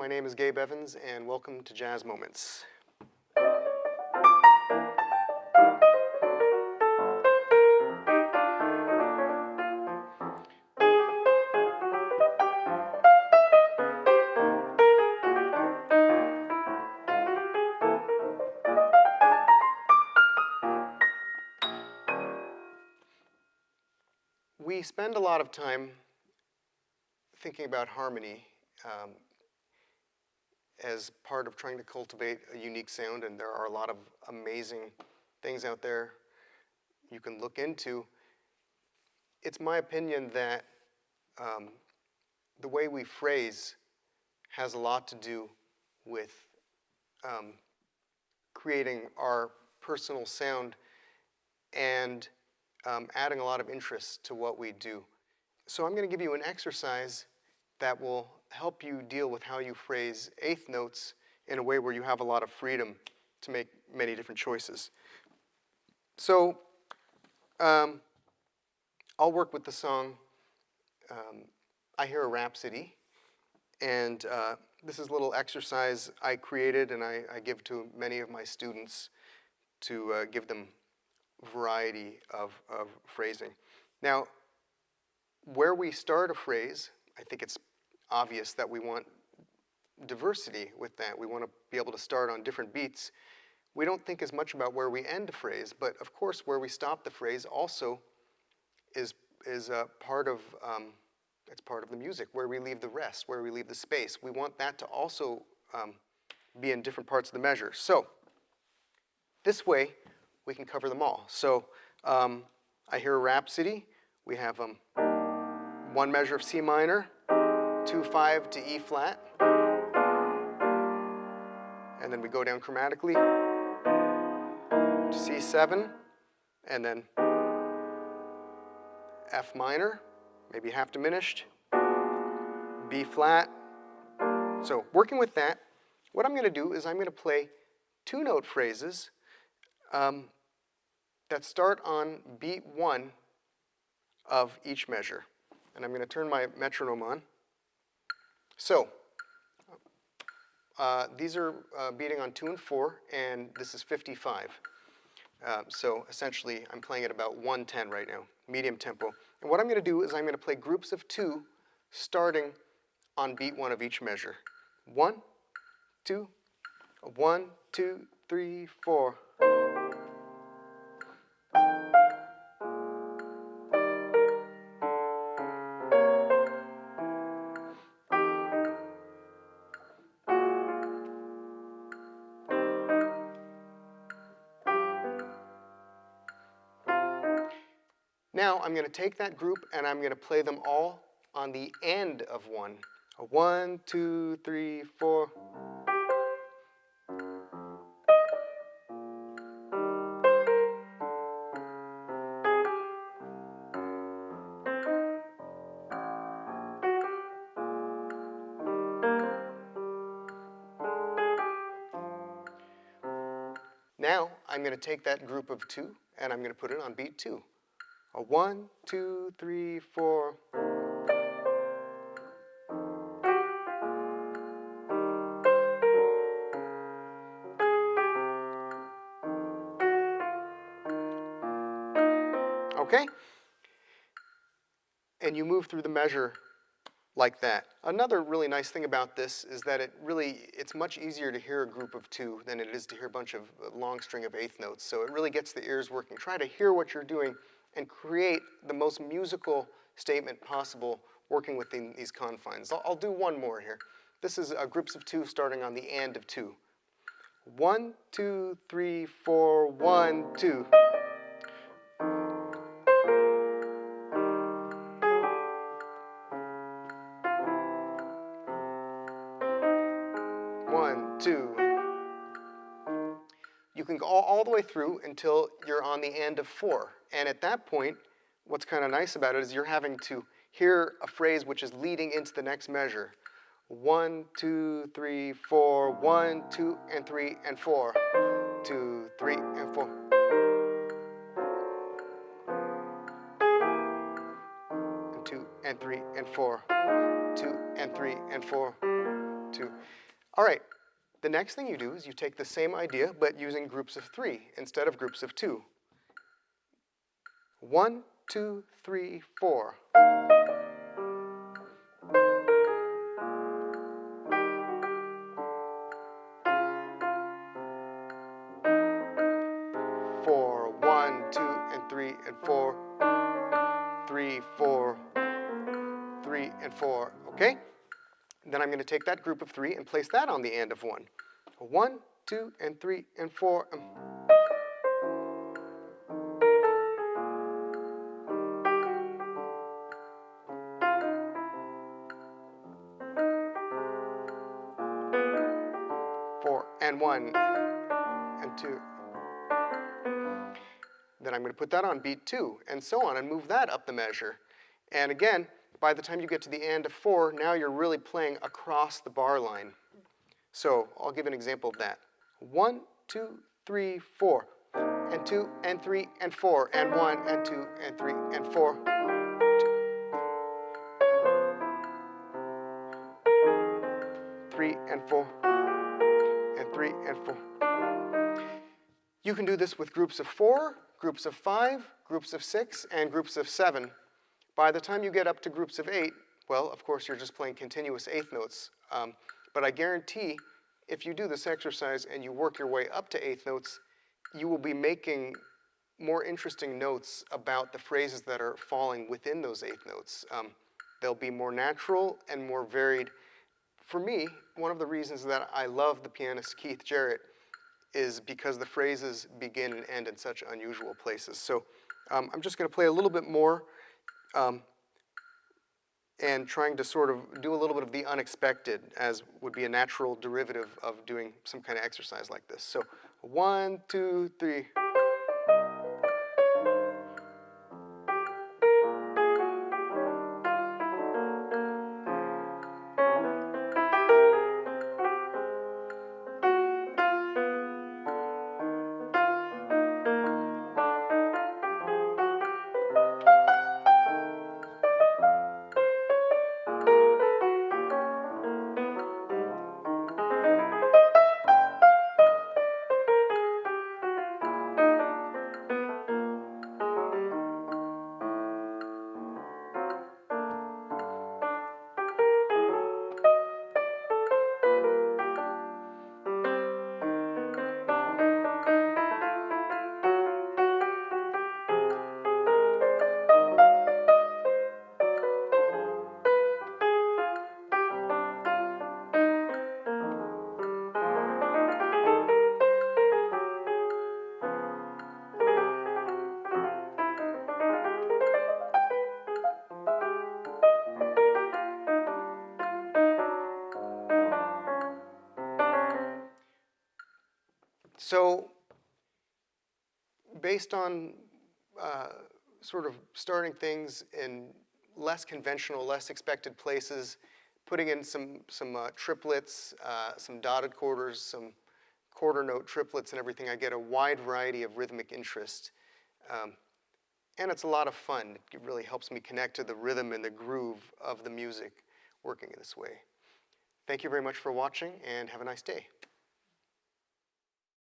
My name is Gabe Evens, and welcome to Jazz Moments. We spend a lot of time thinking about harmony as part of trying to cultivate a unique sound, and there are a lot of amazing things out there you can look into. It's my opinion that the way we phrase has a lot to do with creating our personal sound and adding a lot of interest to what we do. So I'm going to give you an exercise that will help you deal with how you phrase eighth notes in a way where you have a lot of freedom to make many different choices. So I'll work with the song I Hear a Rhapsody, and this is a little exercise I created and I give to many of my students to give them variety of phrasing. Now, where we start a phrase, I think it's obvious that we want diversity with that. We want to be able to start on different beats. We don't think as much about where we end a phrase, but of course where we stop the phrase also is part of it's part of the music, where we leave the rest, where we leave the space. We want that to also be in different parts of the measure. So this way we can cover them all. So I Hear a Rhapsody. We have one measure of C minor, 2/5 to E flat, and then we go down chromatically to C7, and then F minor, maybe half diminished, B flat. So working with that, what I'm going to do is I'm going to play two-note phrases that start on beat 1 of each measure. And I'm going to turn my metronome on. So these are beating on 2 and 4, and this is 55. So essentially, I'm playing at about 110 right now, medium tempo. And what I'm going to do is I'm going to play groups of 2 starting on beat 1 of each measure. 1, 2, 1, 2, 3, 4. Now I'm going to take that group and I'm going to play them all on the end of 1. 1, 2, 3, 4. Now I'm going to take that group of 2 and I'm going to put it on beat 2. 1, 2, 3, 4. Okay? And you move through the measure like that. Another really nice thing about this is that it's much easier to hear a group of 2 than it is to hear a bunch of long string of eighth notes. So it really gets the ears working. Try to hear what you're doing and create the most musical statement possible working within these confines. I'll do one more here. This is groups of 2 starting on the and of 2. 1, 2, 3, 4, 1, 2. One, 2. You can go all the way through until you're on the end of 4. And at that point, what's kind of nice about it is you're having to hear a phrase which is leading into the next measure. 1, 2, 3, 4, 1, 2, and 3, and 4. 2, 3, and 4. And 2, and 3, and 4. 2, and 3, and 4. 2. All right, the next thing you do is you take the same idea, but using groups of 3 instead of groups of 2. 1, 2, 3, 4. 4, 1, 2, and 3, and 4. 3, 4, 3, and 4. Okay? Then I'm going to take that group of 3 and place that on the end of 1. 1, 2, and 3, and 4. 4, and 1, and 2. Then I'm going to put that on beat 2, and so on, and move that up the measure. And again, by the time you get to the end of 4, now you're really playing across the bar line. So I'll give an example of that. 1, 2, 3, 4, and 2, and 3, and 4, and 1, and 2, and 3, and 4. 3, and 4, and 3, and 4. You can do this with groups of 4, groups of 5, groups of 6, and groups of 7. By the time you get up to groups of 8, well, of course, you're just playing continuous eighth notes. But I guarantee if you do this exercise and you work your way up to eighth notes, you will be making more interesting notes about the phrases that are falling within those eighth notes. They'll be more natural and more varied. For me, one of the reasons that I love the pianist Keith Jarrett is because the phrases begin and end in such unusual places. So I'm just going to play a little bit more and trying to sort of do a little bit of the unexpected, as would be a natural derivative of doing some kind of exercise like this. So 1, 2, 3. So based on sort of starting things in less conventional, less expected places, putting in some triplets, some dotted quarters, some quarter note triplets and everything, I get a wide variety of rhythmic interest. And it's a lot of fun. It really helps me connect to the rhythm and the groove of the music working in this way. Thank you very much for watching, and have a nice day.